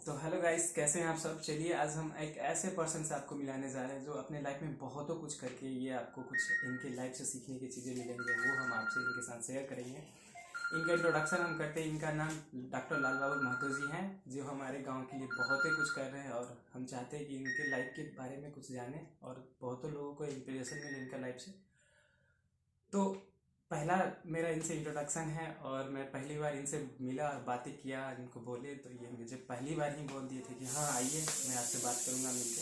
तो hello guys, कैसे हैं आप सब। चलिए आज हम एक ऐसे पर्सन से आपको मिलाने जा रहे हैं जो अपने लाइफ में बहुतों कुछ करके ये आपको कुछ इनके लाइफ से सीखने की चीज़ें मिलेंगे, वो हम आपसे इनके साथ शेयर करेंगे। इनका इंट्रोडक्शन हम करते हैं। इनका नाम डॉक्टर लाल बाबू महतो जी हैं, जो हमारे गांव के लिए बहुत ही कुछ कर रहे हैं और हम चाहते हैं कि इनके लाइफ के बारे में कुछ जानें और बहुतों लोगों को इंस्पिरेशन मिले इनका लाइफ से। तो पहला मेरा इनसे इंट्रोडक्शन है और मैं पहली बार इनसे मिला और बातें किया, इनको बोले तो ये मुझे पहली बार ही बोल दिए थे कि हाँ आइए, मैं आपसे बात करूँगा मिलके।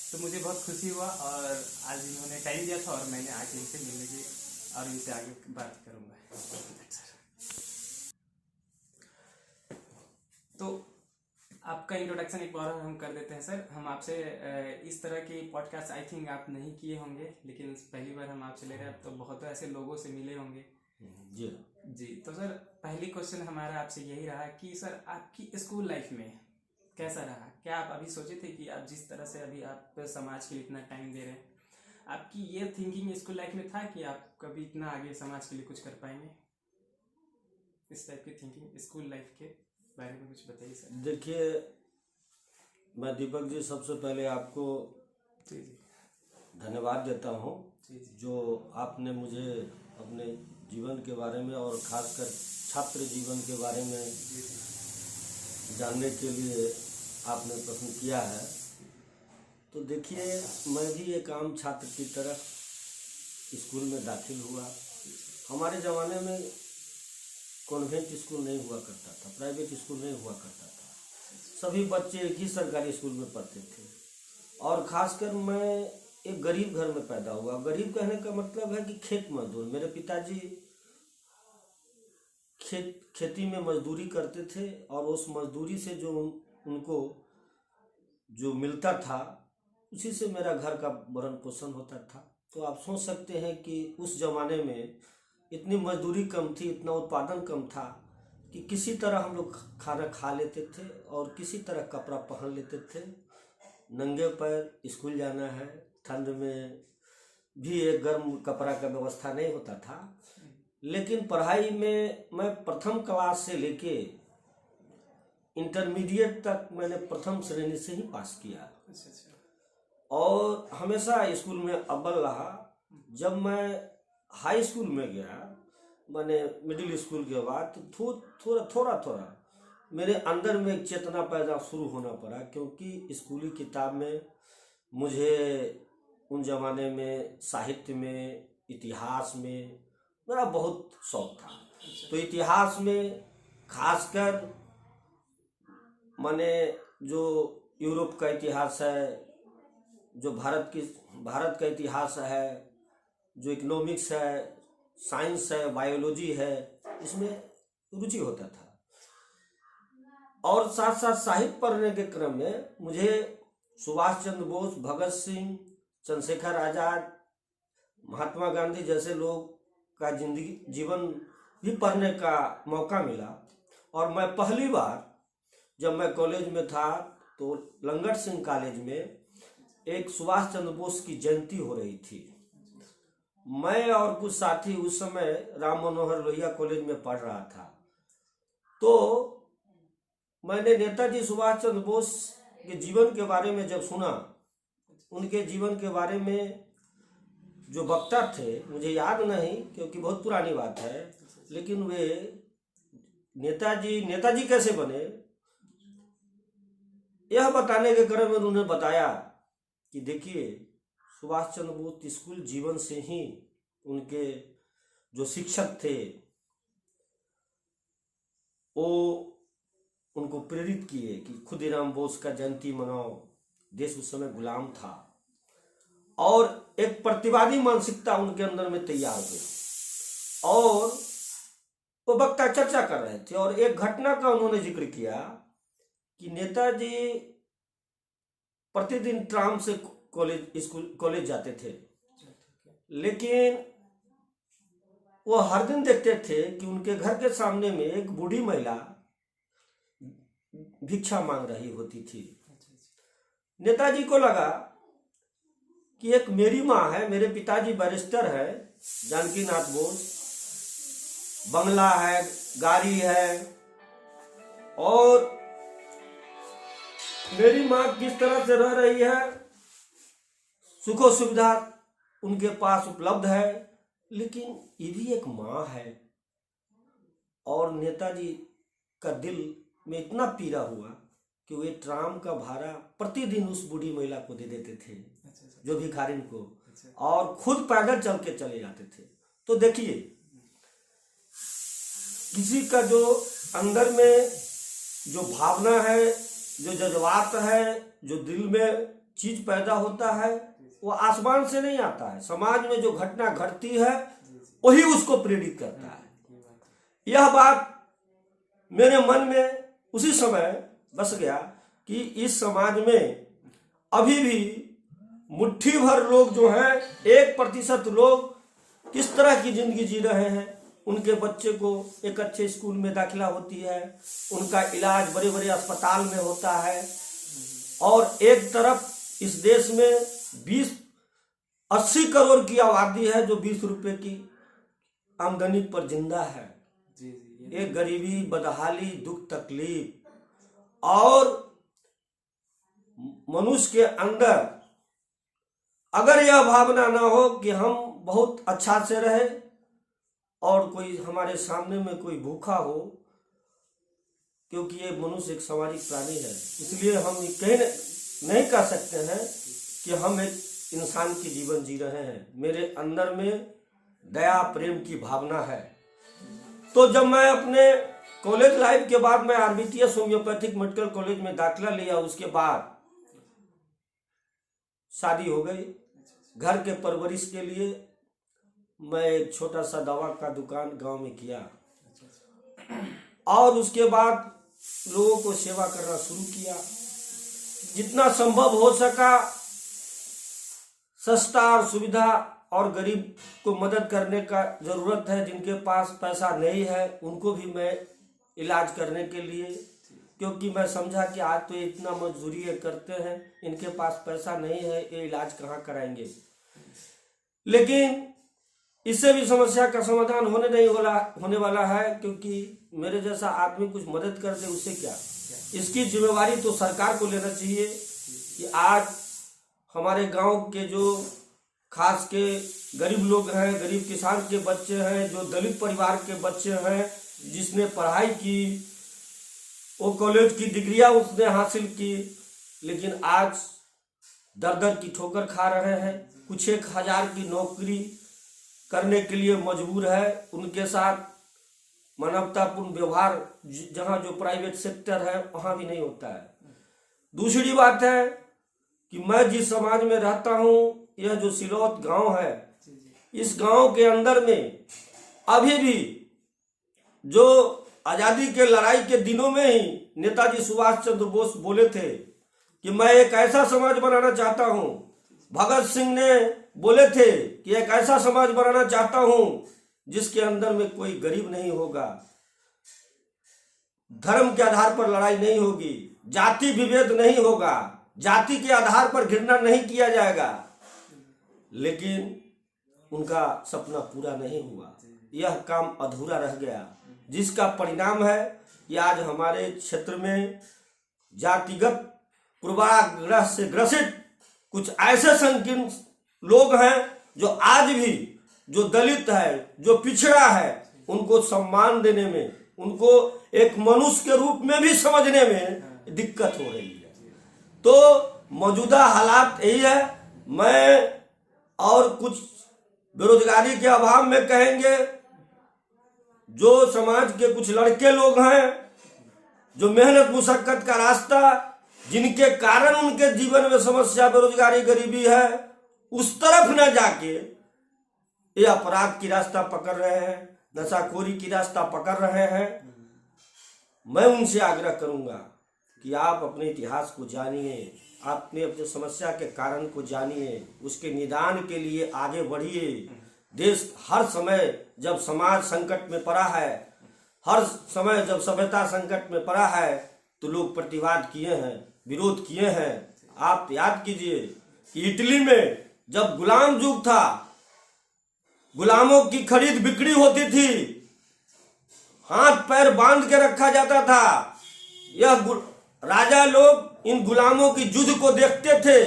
तो मुझे बहुत खुशी हुआ और आज इन्होंने टाइम दिया था और मैंने आके इनसे मिलने की और इनसे आगे बात करूँगा। तो आपका इंट्रोडक्शन एक बार हम कर देते हैं सर। हम आपसे इस तरह की पॉडकास्ट आई थिंक आप नहीं किए होंगे, लेकिन पहली बार हम आपसे ले रहे हैं। अब तो बहुत ऐसे लोगों से मिले होंगे। जी जी तो सर, पहली क्वेश्चन हमारा आपसे यही रहा कि सर आपकी स्कूल लाइफ में कैसा रहा। क्या आप अभी सोचे थे कि आप जिस तरह से अभी आप समाज के लिए इतना टाइम दे रहे हैं, आपकी ये थिंकिंग स्कूल लाइफ में था कि आप कभी इतना आगे समाज के लिए कुछ कर पाएंगे? इस टाइप की थिंकिंग स्कूल लाइफ के बारे में कुछ बताइए सर। देखिए, मैं दीपक जी सबसे पहले आपको जी जी धन्यवाद देता हूँ जी जी जो आपने मुझे अपने जीवन के बारे में और खासकर छात्र जीवन के बारे में जी जी जानने के लिए आपने प्रश्न किया है। तो देखिए, मैं भी एक आम छात्र की तरह स्कूल में दाखिल हुआ। हमारे ज़माने में कॉन्वेंट स्कूल नहीं हुआ करता था, प्राइवेट स्कूल नहीं हुआ करता था। सभी बच्चे एक ही सरकारी स्कूल में पढ़ते थे और ख़ासकर मैं एक गरीब घर में पैदा हुआ। गरीब कहने का मतलब है कि खेत मजदूर। मेरे पिताजी खेती में मजदूरी करते थे और उस मजदूरी से जो उनको जो मिलता था उसी से मेरा घर का भरण पोषण होता था। तो आप सोच सकते हैं कि उस ज़माने में इतनी मजदूरी कम थी, इतना उत्पादन कम था कि किसी तरह हम लोग खाना खा लेते थे और किसी तरह कपड़ा पहन लेते थे। नंगे पैर स्कूल जाना है, ठंड में भी एक गर्म कपड़ा का व्यवस्था नहीं होता था। लेकिन पढ़ाई में मैं प्रथम क्लास से लेके इंटरमीडिएट तक मैंने प्रथम श्रेणी से ही पास किया अच्छा अच्छा और हमेशा स्कूल में अव्वल रहा। जब मैं हाई स्कूल में गया, मैंने मिडिल स्कूल के बाद तो थोड़ा थोड़ा मेरे अंदर में एक चेतना पैदा शुरू होना पड़ा, क्योंकि स्कूली किताब में मुझे उन जमाने में साहित्य में, इतिहास में मेरा बहुत शौक था। तो इतिहास में खासकर मैंने जो यूरोप का इतिहास है, जो भारत का इतिहास है, जो इकोनॉमिक्स है, साइंस है, बायोलॉजी है, इसमें रुचि होता था। और साथ साथ साहित्य पढ़ने के क्रम में मुझे सुभाष चंद्र बोस, भगत सिंह, चंद्रशेखर आज़ाद, महात्मा गांधी जैसे लोग का जीवन भी पढ़ने का मौका मिला। और मैं पहली बार जब मैं कॉलेज में था तो लंगट सिंह कॉलेज में एक सुभाष चंद्र बोस की जयंती हो रही थी। मैं और कुछ साथी उस समय राम मनोहर लोहिया कॉलेज में पढ़ रहा था। तो मैंने नेताजी सुभाष चंद्र बोस के जीवन के बारे में जब सुना, उनके जीवन के बारे में जो वक्ता थे, मुझे याद नहीं क्योंकि बहुत पुरानी बात है, लेकिन वे नेताजी कैसे बने यह बताने के क्रम में उन्होंने बताया कि देखिए, सुभाष चंद्र बोस स्कूल जीवन से ही उनके जो शिक्षक थे वो उनको प्रेरित किए कि खुदीराम बोस का जयंती मनाओ। देश उस समय गुलाम था और एक प्रतिवादी मानसिकता उनके अंदर में तैयार हुई और वो वक्ता चर्चा कर रहे थे और एक घटना का उन्होंने जिक्र किया कि नेताजी प्रतिदिन ट्राम से कॉलेज जाते थे, लेकिन वो हर दिन देखते थे कि उनके घर के सामने में एक बूढ़ी महिला भिक्षा मांग रही होती थी। नेताजी को लगा कि एक मेरी माँ है, मेरे पिताजी बैरिस्टर है, जानकी नाथ बोस, बंगला है, गाड़ी है और मेरी माँ किस तरह से रह रही है, सुखो सुविधा उनके पास उपलब्ध है, लेकिन ये भी एक माँ है। और नेताजी का दिल में इतना पीड़ा हुआ कि वे ट्राम का भाड़ा प्रतिदिन उस बूढ़ी महिला को दे देते थे, जो भिखारिन को, और खुद पैदल चल के चले जाते थे। तो देखिए, किसी का जो अंदर में जो भावना है, जो जज्बात है, जो दिल में चीज पैदा होता है, वो आसमान से नहीं आता है। समाज में जो घटना घटती है वही उसको प्रेरित करता है। यह बात मेरे मन में उसी समय बस गया कि इस समाज में अभी भी मुट्ठी भर लोग जो हैं, 1% लोग किस तरह की जिंदगी जी रहे हैं। उनके बच्चे को एक अच्छे स्कूल में दाखिला होती है, उनका इलाज बड़े बड़े अस्पताल में होता है, और एक तरफ इस देश में 80 करोड़ की आबादी है जो 20 रुपए की आमदनी पर जिंदा है। एक गरीबी, बदहाली, दुख, तकलीफ, और मनुष्य के अंदर अगर यह भावना ना हो कि हम बहुत अच्छा से रहे और कोई हमारे सामने में कोई भूखा हो, क्योंकि ये मनुष्य एक सामाजिक प्राणी है, इसलिए हम कहीं नहीं कह सकते हैं कि हम एक इंसान की जीवन जी रहे हैं। मेरे अंदर में दया, प्रेम की भावना है। तो जब मैं अपने कॉलेज लाइफ के बाद मैं आरबीटीएस होम्योपैथिक मेडिकल कॉलेज में दाखिला लिया, उसके बाद शादी हो गई। घर के परवरिश के लिए मैं एक छोटा सा दवा का दुकान गांव में किया, और उसके बाद लोगों को सेवा करना शुरू किया। जितना संभव हो सका सस्ता और सुविधा और गरीब को मदद करने का जरूरत है। जिनके पास पैसा नहीं है उनको भी मैं इलाज करने के लिए, क्योंकि मैं समझा कि आज तो इतना मजदूरी करते हैं, इनके पास पैसा नहीं है, ये इलाज कहाँ कराएंगे। लेकिन इससे भी समस्या का समाधान होने वाला है, क्योंकि मेरे जैसा आदमी कुछ मदद कर दे उससे क्या। इसकी जिम्मेवारी तो सरकार को लेना चाहिए कि आज हमारे गांव के जो खास के गरीब लोग हैं, गरीब किसान के बच्चे हैं, जो दलित परिवार के बच्चे हैं, जिसने पढ़ाई की, वो कॉलेज की डिग्रियां उसने हासिल की, लेकिन आज दर दर की ठोकर खा रहे हैं। कुछ 1000 की नौकरी करने के लिए मजबूर है। उनके साथ मानवतापूर्ण व्यवहार जहां जो प्राइवेट सेक्टर है वहां भी नहीं होता है। दूसरी बात है कि मैं जिस समाज में रहता हूं, यह जो सिलौत गांव है, इस गांव के अंदर में अभी भी जो आजादी के लड़ाई के दिनों में ही नेताजी सुभाष चंद्र बोस बोले थे कि मैं एक ऐसा समाज बनाना चाहता हूं। भगत सिंह ने बोले थे कि एक ऐसा समाज बनाना चाहता हूं जिसके अंदर में कोई गरीब नहीं होगा, धर्म के आधार पर लड़ाई नहीं होगी, जाति विभेद नहीं होगा, जाति के आधार पर घृणा नहीं किया जाएगा। लेकिन उनका सपना पूरा नहीं हुआ, यह काम अधूरा रह गया, जिसका परिणाम है कि आज हमारे क्षेत्र में जातिगत पूर्वाग्रह से ग्रसित कुछ ऐसे संकीर्ण लोग हैं जो आज भी जो दलित है, जो पिछड़ा है, उनको सम्मान देने में, उनको एक मनुष्य के रूप में भी समझने में दिक्कत हो रही है। तो मौजूदा हालात यही है। मैं और कुछ बेरोजगारी के अभाव में कहेंगे, जो समाज के कुछ लड़के लोग हैं जो मेहनत मुशक्कत का रास्ता, जिनके कारण उनके जीवन में समस्या बेरोजगारी गरीबी है, उस तरफ न जाके ये अपराध की रास्ता पकड़ रहे हैं, नशाखोरी की रास्ता पकड़ रहे हैं। मैं उनसे आग्रह करूंगा कि आप अपने इतिहास को जानिए, आपने अपने समस्या के कारण को जानिए, उसके निदान के लिए आगे बढ़िए। देश हर समय जब समाज संकट में पड़ा है, हर समय जब सभ्यता संकट में पड़ा है, तो लोग प्रतिवाद किए हैं, विरोध किए हैं। आप याद कीजिए कि इटली में जब गुलाम युग था, गुलामों की खरीद बिक्री होती थी, हाथ पैर बांध के रखा जाता था। यह राजा लोग इन गुलामों की युद्ध को देखते थे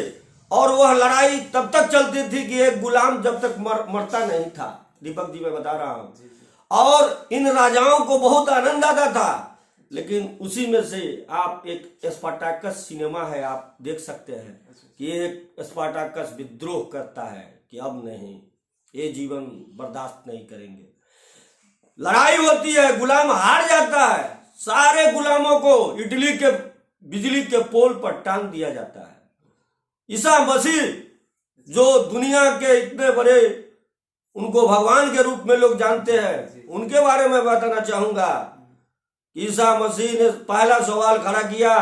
और वह लड़ाई तब तक चलती थी कि एक गुलाम जब तक मरता नहीं था। दीपक जी मैं बता रहा हूं। और इन राजाओं को बहुत आनंद आता था। लेकिन उसी में से आप एक स्पार्टाकस सिनेमा है, आप देख सकते हैं कि एक स्पार्टाकस विद्रोह करता है कि अब नहीं, ये जीवन बर्दाश्त नहीं करेंगे। लड़ाई होती है, गुलाम हार जाता है, सारे गुलामों को इटली के बिजली के पोल पर टांग दिया जाता है। ईसा मसीह जो दुनिया के इतने बड़े, उनको भगवान के रूप में लोग जानते हैं, उनके बारे में बताना चाहूंगा। ईसा मसीह ने पहला सवाल खड़ा किया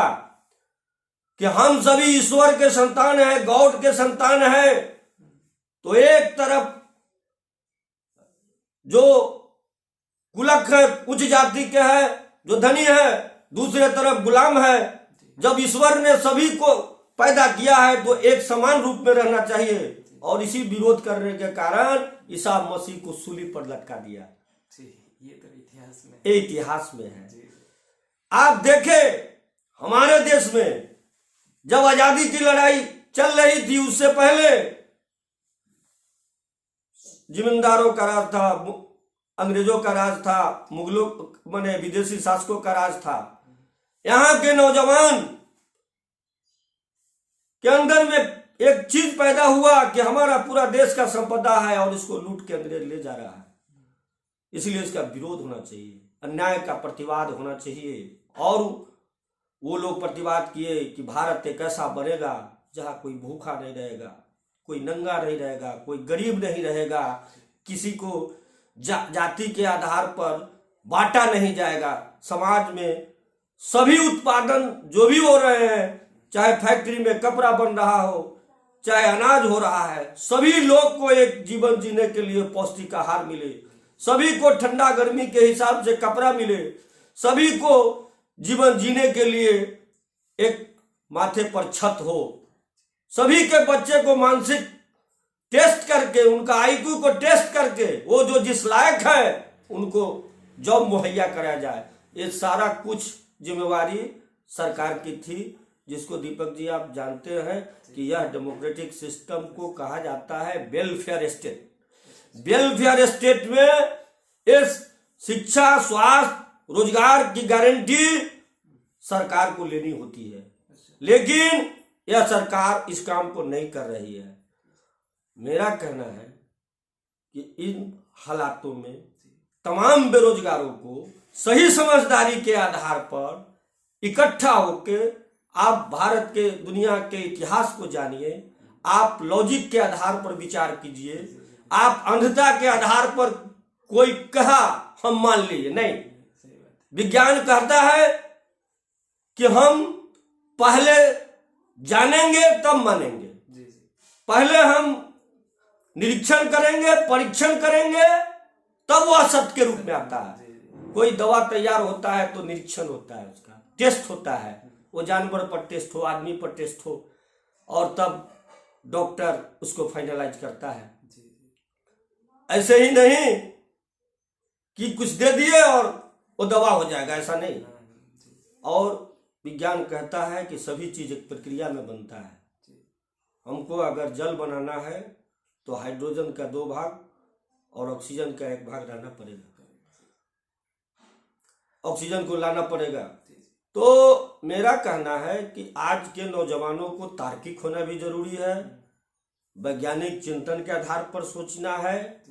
कि हम सभी ईश्वर के संतान हैं, गॉड के संतान हैं। तो एक तरफ जो कुलक है, उच्च जाति के है, जो धनी है, दूसरे तरफ गुलाम है। जब ईश्वर ने सभी को पैदा किया है तो एक समान रूप में रहना चाहिए, और इसी विरोध करने के कारण ईसा मसीह को सूली पर लटका दिया। ये तो इतिहास में है। आप देखें हमारे देश में जब आजादी की लड़ाई चल रही थी, उससे पहले जमींदारों का राज था, अंग्रेजों का राज था, मुगलों माने विदेशी शासकों का राज था। यहाँ के नौजवान के अंदर में एक चीज पैदा हुआ कि हमारा पूरा देश का संपदा है और इसको लूट के अंग्रेज ले जा रहा है, इसलिए इसका विरोध होना चाहिए, अन्याय का प्रतिवाद होना चाहिए। और वो लोग प्रतिवाद किए कि भारत एक ऐसा बनेगा जहां कोई भूखा नहीं रहेगा, कोई नंगा नहीं रहेगा, कोई गरीब नहीं रहेगा, किसी को जाति के आधार पर बांटा नहीं जाएगा। समाज में सभी उत्पादन जो भी हो रहे हैं, चाहे फैक्ट्री में कपड़ा बन रहा हो, चाहे अनाज हो रहा है, सभी लोग को एक जीवन जीने के लिए पौष्टिक आहार मिले, सभी को ठंडा गर्मी के हिसाब से कपड़ा मिले, सभी को जीवन जीने के लिए एक माथे पर छत हो, सभी के बच्चे को मानसिक टेस्ट करके, उनका आईक्यू को टेस्ट करके, वो जो जिस लायक है उनको जॉब मुहैया कराया जाए। ये सारा कुछ जिम्मेवारी सरकार की थी, जिसको दीपक जी आप जानते हैं कि यह डेमोक्रेटिक सिस्टम को कहा जाता है वेलफेयर स्टेट। वेलफेयर स्टेट में इस शिक्षा, स्वास्थ्य, रोजगार की गारंटी सरकार को लेनी होती है, लेकिन यह सरकार इस काम को नहीं कर रही है। मेरा कहना है कि इन हालातों में तमाम बेरोजगारों को सही समझदारी के आधार पर इकट्ठा होकर आप भारत के, दुनिया के इतिहास को जानिए, आप लॉजिक के आधार पर विचार कीजिए। आप अंधता के आधार पर कोई कहा हम मान लीजिए, नहीं। विज्ञान कहता है कि हम पहले जानेंगे तब मानेंगे, पहले हम निरीक्षण करेंगे, परीक्षण करेंगे, तब वह सत्य के रूप में आता है। कोई दवा तैयार होता है तो निरीक्षण होता है, उसका टेस्ट होता है, वो जानवर पर टेस्ट हो, आदमी पर टेस्ट हो, और तब डॉक्टर उसको फाइनलाइज करता है। ऐसे ही नहीं कि कुछ दे दिए और वो दवा हो जाएगा, ऐसा नहीं। और विज्ञान कहता है कि सभी चीज एक प्रक्रिया में बनता है। हमको अगर जल बनाना है तो हाइड्रोजन का 2 भाग और ऑक्सीजन का 1 भाग रहना पड़ेगा, ऑक्सीजन को लाना पड़ेगा। तो मेरा कहना है कि आज के नौजवानों को तार्किक होना भी जरूरी है, वैज्ञानिक चिंतन के आधार पर सोचना है,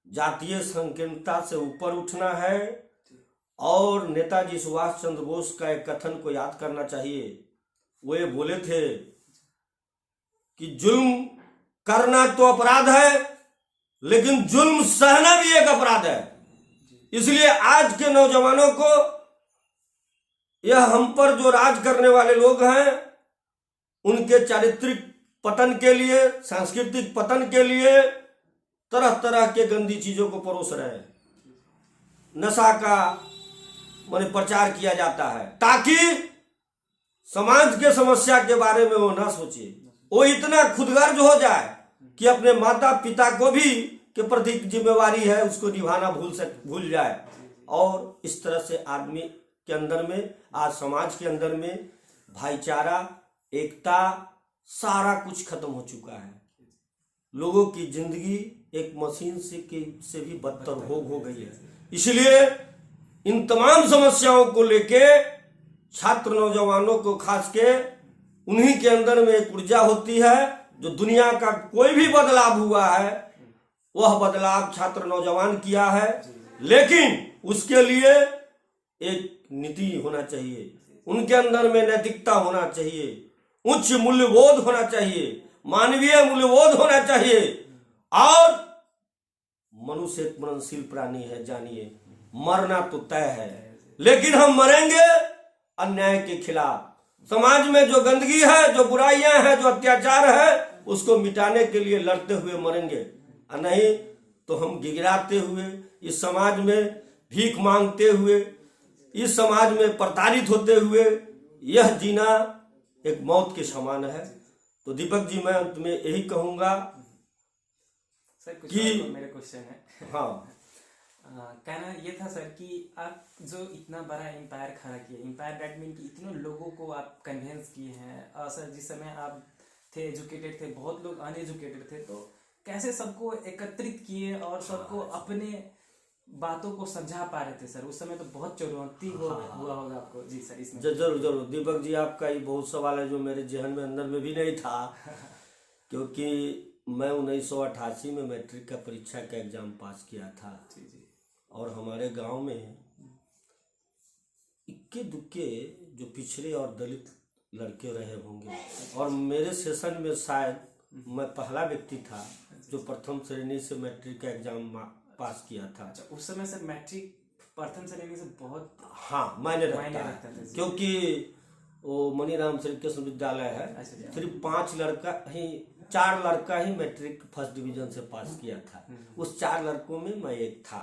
जातीय संकीर्णता से ऊपर उठना है, और नेताजी सुभाष चंद्र बोस का एक कथन को याद करना चाहिए। वो ये बोले थे कि जुल्म करना तो अपराध है, लेकिन जुल्म सहना भी एक अपराध है। इसलिए आज के नौजवानों को यह हम पर जो राज करने वाले लोग हैं, उनके चारित्रिक पतन के लिए, सांस्कृतिक पतन के लिए तरह तरह के गंदी चीजों को परोस रहे हैं। नशा का माने प्रचार किया जाता है ताकि समाज के समस्या के बारे में वो ना सोचे, वो इतना खुदगर्ज हो जाए कि अपने माता पिता को भी के प्रति जिम्मेवारी है उसको निभाना भूल जाए। और इस तरह से आदमी के अंदर में, आज समाज के अंदर में भाईचारा एकता, सारा कुछ खत्म हो चुका है। लोगों की जिंदगी एक मशीन से भी बदतर हो गई है। इसलिए इन तमाम समस्याओं को लेके छात्र नौजवानों को खास के उन्हीं के अंदर में एक ऊर्जा होती है। जो दुनिया का कोई भी बदलाव हुआ है वह बदलाव छात्र नौजवान किया है, लेकिन उसके लिए एक नीति होना चाहिए, उनके अंदर में नैतिकता होना चाहिए, उच्च मूल्यबोध होना चाहिए, मानवीय मूल्यबोध होना चाहिए। और मनुष्य एक मननशील प्राणी है, जानिए मरना तो तय है, लेकिन हम मरेंगे अन्याय के खिलाफ। समाज में जो गंदगी है, जो बुराइयां हैं, जो अत्याचार है, उसको मिटाने के लिए लड़ते हुए मरेंगे, और नहीं तो हम गिड़गिड़ाते हुए इस समाज में भीख मांगते हुए, इस समाज में प्रताड़ित होते हुए यह जीना एक मौत के समान है। तो दीपक जी, मैं अंत में यही कहूंगा सर कुछ कि और मेरे क्वेश्चन है। हाँ, कहना ये था सर कि आप जो इतना बड़ा एम्पायर खड़ा किए, एम्पायर दैट मीन कि इतने लोगों को आप कन्विंस किए हैं। और सर जिस समय आप थे एजुकेटेड थे, बहुत लोग अनएजुकेटेड थे, तो कैसे सबको एकत्रित किए और सबको अपने बातों को समझा पा रहे थे सर? उस समय तो बहुत चुनौती हुआ होगा आपको। जी सर, इसमें जरूर जरूर दीपक जी, आपका ये बहुत सवाल है जो मेरे जहन में अंदर में भी नहीं था। क्योंकि मैं 1988 में मैट्रिक का परीक्षा का एग्जाम पास किया था। जी जी। और हमारे गांव में इक्के दुक्के जो पिछड़े और दलित लड़के रहे होंगे, और मेरे सेशन में शायद मैं पहला व्यक्ति था जो प्रथम श्रेणी से मैट्रिक का एग्जाम पास किया था। अच्छा, उस समय सर मैट्रिक प्रथम श्रेणी से बहुत हाँ मायने रखता है, क्योंकि वो मनीराम श्री कृष्ण विद्यालय है, सिर्फ 4 लड़का ही मैट्रिक फर्स्ट डिवीजन से पास किया था। उस 4 लड़कों में मैं एक था।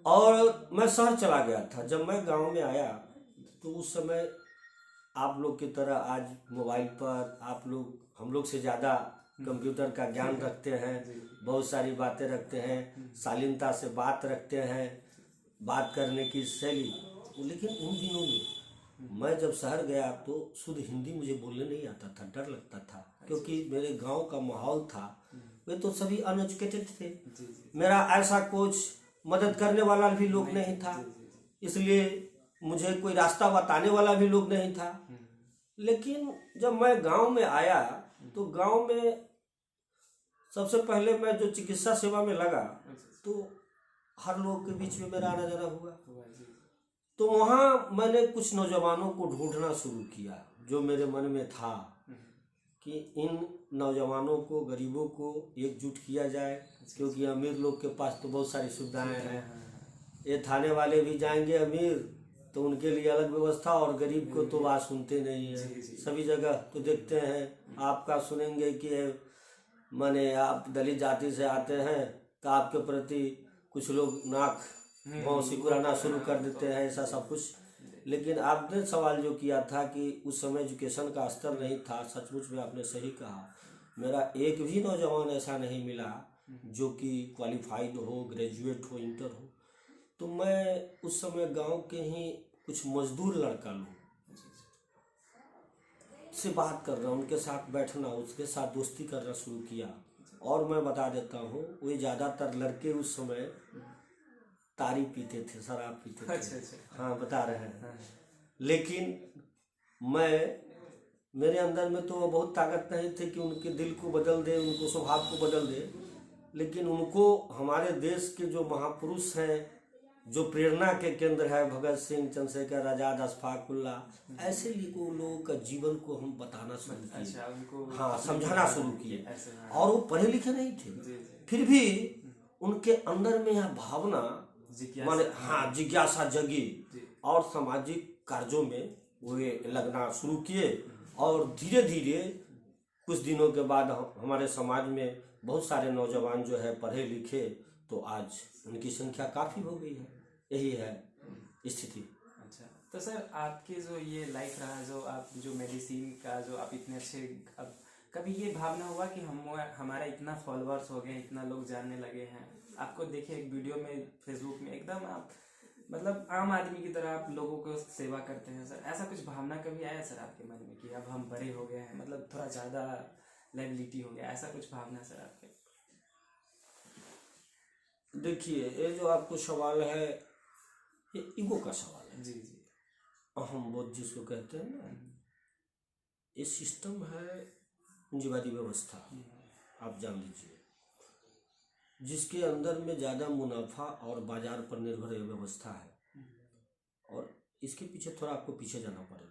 और मैं शहर चला गया था। जब मैं गांव में आया तो उस समय आप लोग की तरह आज मोबाइल पर आप लोग हम लोग से ज़्यादा कंप्यूटर का ज्ञान रखते हैं, बहुत सारी बातें रखते हैं, शालीनता से बात रखते हैं, बात करने की शैली। लेकिन उन दिनों में मैं जब शहर गया तो शुद्ध हिंदी मुझे बोलने नहीं आता था, डर लगता था, क्योंकि मेरे गांव का माहौल था, वे तो सभी अनएजुकेटेड थे। मेरा ऐसा कुछ मदद करने वाला भी लोग नहीं था, इसलिए मुझे कोई रास्ता बताने वाला भी लोग नहीं था। लेकिन जब मैं गांव में आया तो गांव में सबसे पहले मैं जो चिकित्सा सेवा में लगा तो हर लोग के बीच में मेरा आना जाना हुआ। तो वहाँ मैंने कुछ नौजवानों को ढूंढना शुरू किया जो मेरे मन में था कि इन नौजवानों को, गरीबों को एकजुट किया जाए, क्योंकि अमीर लोग के पास तो बहुत सारी सुविधाएं हैं। ये थाने वाले भी जाएंगे अमीर तो उनके लिए अलग व्यवस्था, और गरीब को तो बात सुनते नहीं है। सभी जगह तो देखते हैं, आपका सुनेंगे कि माने आप दलित जाति से आते हैं तो आपके प्रति कुछ लोग नाक भौं सिकुड़ाना शुरू कर देते हैं, ऐसा सब कुछ। लेकिन आपने सवाल जो किया था कि उस समय एजुकेशन का स्तर नहीं था, सचमुच में आपने सही कहा। मेरा एक भी नौजवान ऐसा नहीं मिला जो कि क्वालिफाइड हो, ग्रेजुएट हो, इंटर हो। तो मैं उस समय गांव के ही कुछ मजदूर लड़का लोग से बात करना, उनके साथ बैठना, उसके साथ दोस्ती करना शुरू किया। और मैं बता देता हूँ, वे ज़्यादातर लड़के उस समय तारी पीते थे, शराब पीते थे। अच्छा। हाँ, बता रहे हैं। लेकिन मेरे अंदर में तो बहुत ताकत नहीं थी कि उनके दिल को बदल दे, उनको स्वभाव को बदल दे। लेकिन उनको हमारे देश के जो महापुरुष हैं, जो प्रेरणा के केंद्र है, भगत सिंह, चंद्रशेखर आजाद, अशफाक उल्लाह, ऐसे लोगों का जीवन को हम बताना शुरू किए। अच्छा, उनको हाँ समझाना शुरू किए। और वो पढ़े लिखे नहीं थे, फिर भी उनके अंदर में यह भावना माने हाँ जिज्ञासा जगी और सामाजिक कार्यों में वे लगना शुरू किए। और धीरे धीरे कुछ दिनों के बाद हमारे समाज में बहुत सारे नौजवान जो है पढ़े लिखे, तो आज उनकी संख्या काफ़ी हो गई है। यही है स्थिति। अच्छा, तो सर आपके जो ये लाइफ रहा, जो आप जो मेडिसिन का जो आप इतने अच्छे, अब कभी ये भावना हुआ कि हमारा इतना फॉलोअर्स हो गए, इतना लोग जानने लगे हैं? आपको देखिए एक वीडियो में फेसबुक में एकदम आप मतलब आम आदमी की तरह आप लोगों को सेवा करते हैं सर, ऐसा कुछ भावना कभी आया सर आपके मन में कि अब हम बड़े हो गए हैं, मतलब थोड़ा ज़्यादा लाइबिलिटी हो गया, ऐसा कुछ भावना सर आपके? देखिए, ये जो आपको सवाल है, ये ईगो का सवाल है। जी जी। अहम बोध जिसको कहते हैं ना, ये सिस्टम है पूंजीवादी व्यवस्था, आप जान लीजिए, जिसके अंदर में ज़्यादा मुनाफा और बाजार पर निर्भर ये व्यवस्था है। और इसके पीछे थोड़ा आपको पीछे जाना पड़ेगा।